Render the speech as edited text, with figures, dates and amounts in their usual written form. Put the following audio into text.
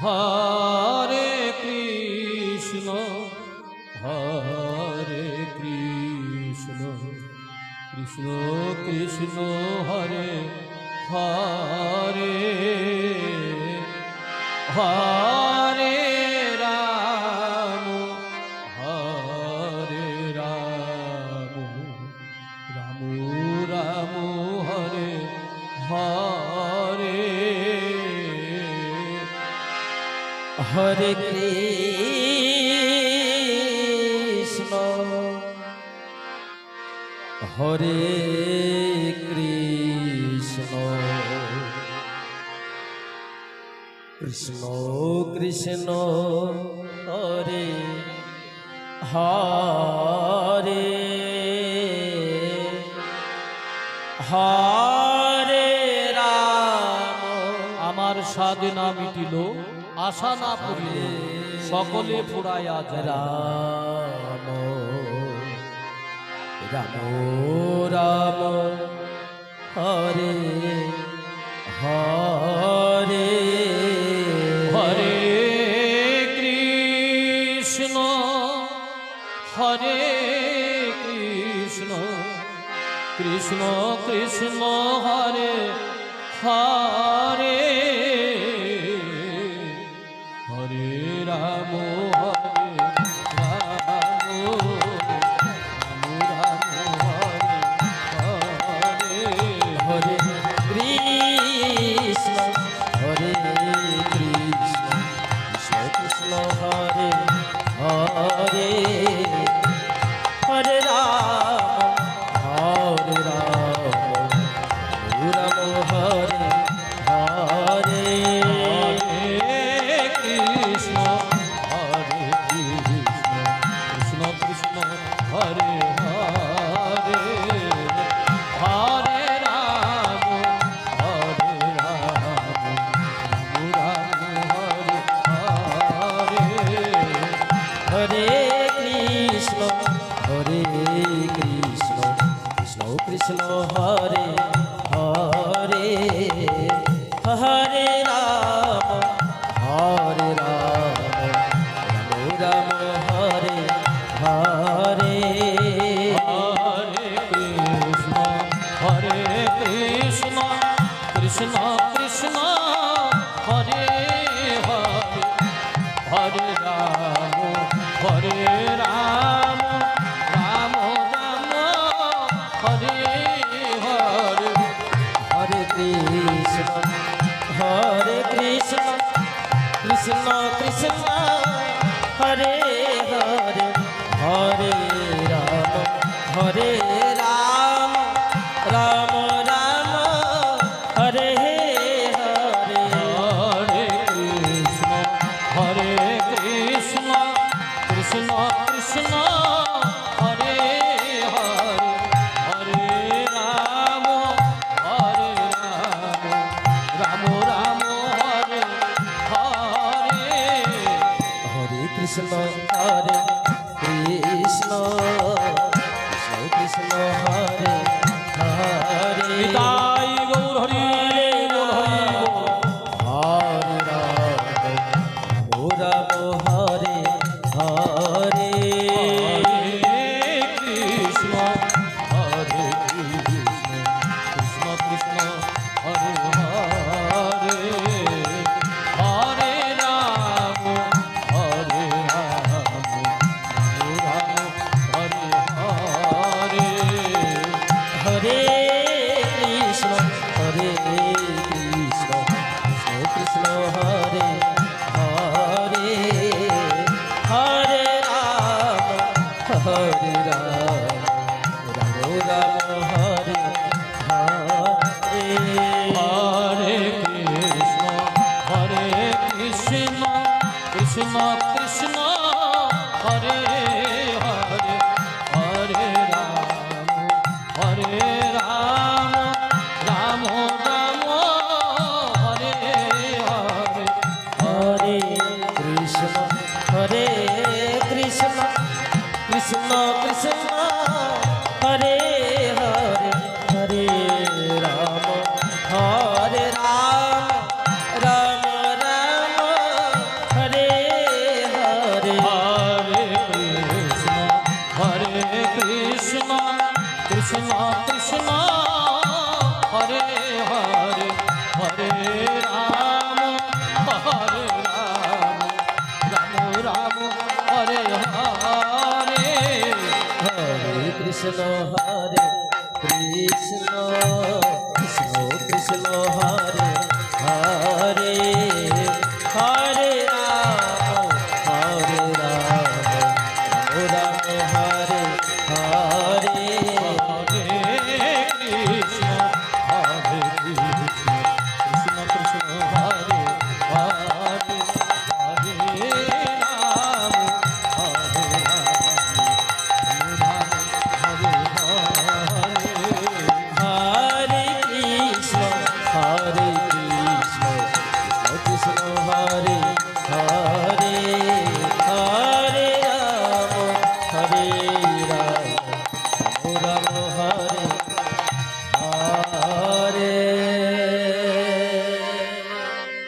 হরে কৃষ্ণ কৃষ্ণ কৃষ্ণ হরে হরে হরে রাম রাম রাম হরে হরে হরে কৃষ্ণ হরে কৃষ্ণ কৃষ্ণ কৃষ্ণ হরে হরে হরে রাম। আমার সাধনা মিটিল আশা না পড়িল সকলে পুরাইয়া যায়। রাম রাম রাম হরে হরে হরে কৃষ্ণ কৃষ্ণ কৃষ্ণ হরে হরে হরে রাম হরে রাম রাম হরে হরে কৃষ্ণ হরে কৃষ্ণ কৃষ্ণ কৃষ্ণ হরে হরে হরে রাম রাম হরে হরে কৃষ্ণ কৃষ্ণ কৃষ্ণ হরে হরে হরে রাম রাম হরে হরে হরে কৃষ্ণ কৃষ্ণ কৃষ্ণ হরে হরে হরে রাম রাম হরে হরে হরে কৃষ্ণ কৃষ্ণ কৃষ্ণ হরে হরে হরে রাম রাম রাম হরে হরে হরে কৃষ্ণ কৃষ্ণ কৃষ্ণ হরে হরে হরে রাম রাম হরে হরে হরে কৃষ্ণ কৃষ্ণ কৃষ্ণ হরে হরে হরে রাম রাম হরে হরে হরে কৃষ্ণ কৃষ্ণ কৃষ্ণ হরে হরে নিতাই গৌর হরি বল হরি বল। হরে রাম হরে হরে কৃষ্ণ কৃষ্ণ কৃষ্ণ হরে হরে হরে রাম হরে হরে হরে হরে কৃষ্ণ কৃষ্ণ কৃষ্ণ হরে হরে হরে রাম রাম হরে হরে হরে কৃষ্ণ কৃষ্ণ কৃষ্ণ হরে হরে হরে রাম রাম হরে হরে হরে কৃষ্ণ কৃষ্ণ কৃষ্ণ হরে হরে হরে রাম রাম হরে হরে হরে রাম হরে রাম রাম রাম হরে হরে হরে কৃষ্ণ কৃষ্ণ কৃষ্ণ কৃষ্ণ হরে হরে